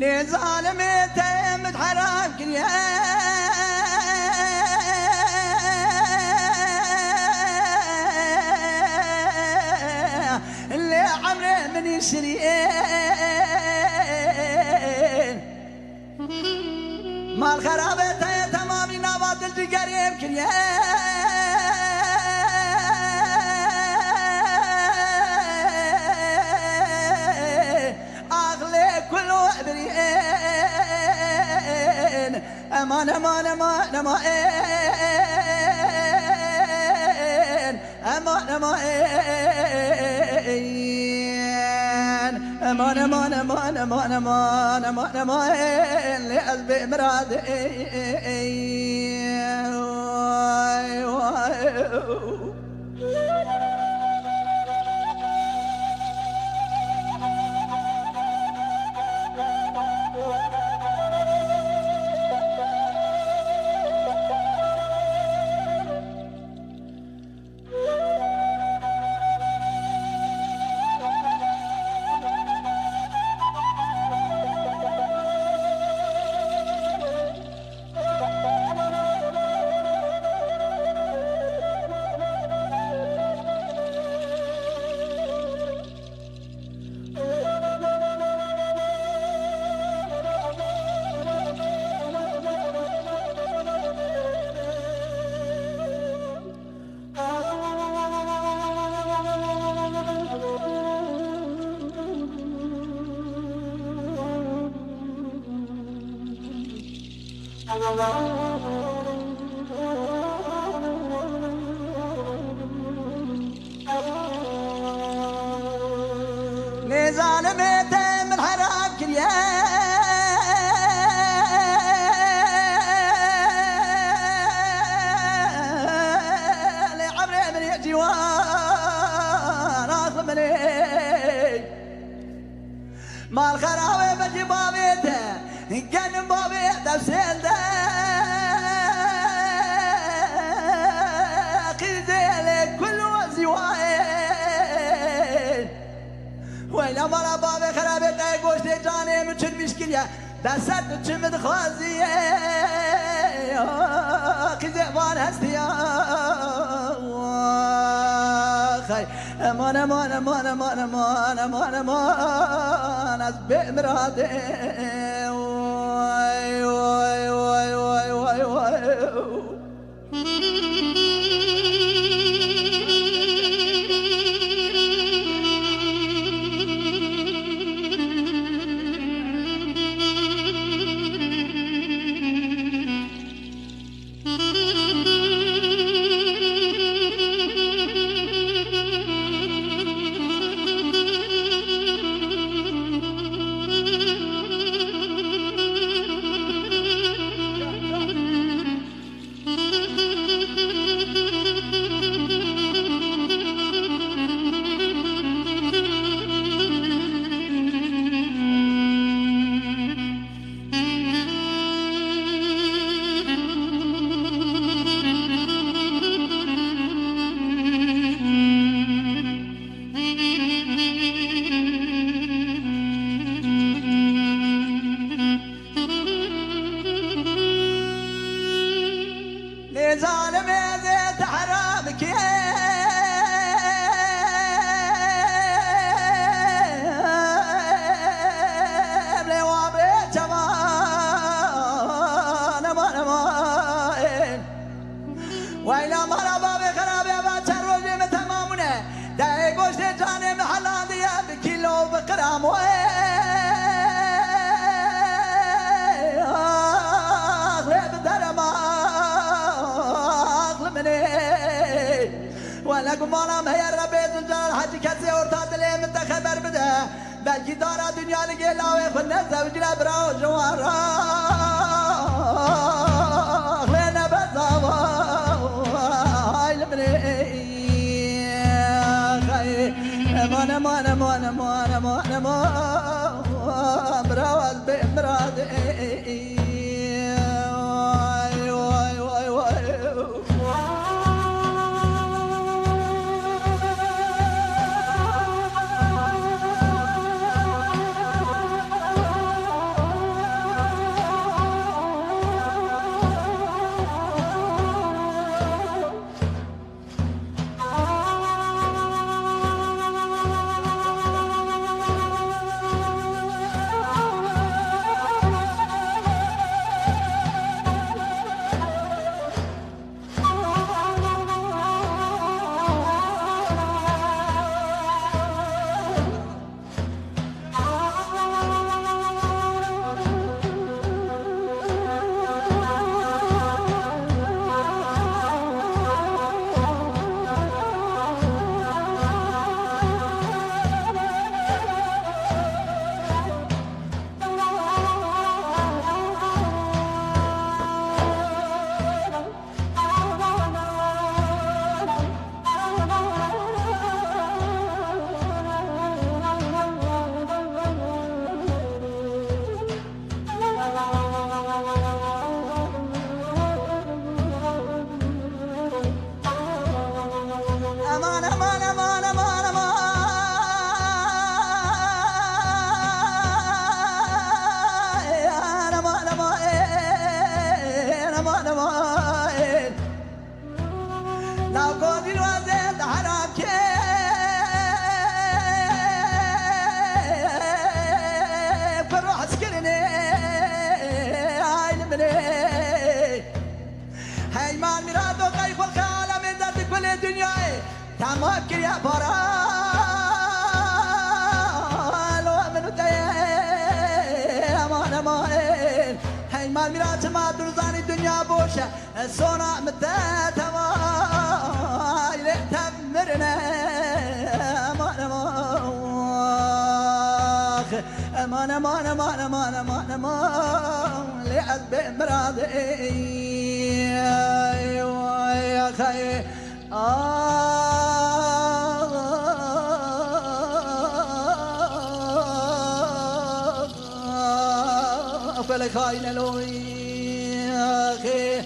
لظالمي متحرك يا اللي عمري من يشرين ما الخرابة تمام نبات الجقر يمكن يا امان امان امان امان امان امان امان امان امان امان امان امان لقلبي مراد لظالمي من حرام كريا لعمري من جوان اصل مني ما الخراوي بجي بابيته جنب بابيته بسيلته قيدي كل وزواين ويلا مرا بابي خرابتي گوشت جاني من چن مشكلة دست چن مدخوازي قيدي بان هستيا خي امان امان امان امان امان امان امان از بمرادي واي واي واي واي واي واي ظالمي زيت حرامك يا بلي وابيت امان امان امان ويلا مرا بابي خرابي باكر روجي متمامونه داي قوشت جاني محلان ديا بكيلو بقرام ولا قمانا مهي الربيت الجال حج كسي ورطات لي من تخبر بده بلكي دارا دنيا لقي لاوي خلنا زوجنا براو جوارا خلينا بزاوا هاي لمني امان امان امان امان امان امان براو قلبي مرادي واي واي واي تمام كريا بارا لو منو تاي امان امان هاي مال ميرات ما درزاني الدنيا بوشة الصونا متى تماي تمرنا امان امان امان امان امان امان امان لعب مرادي يا خي فلك هاي لوي يا خي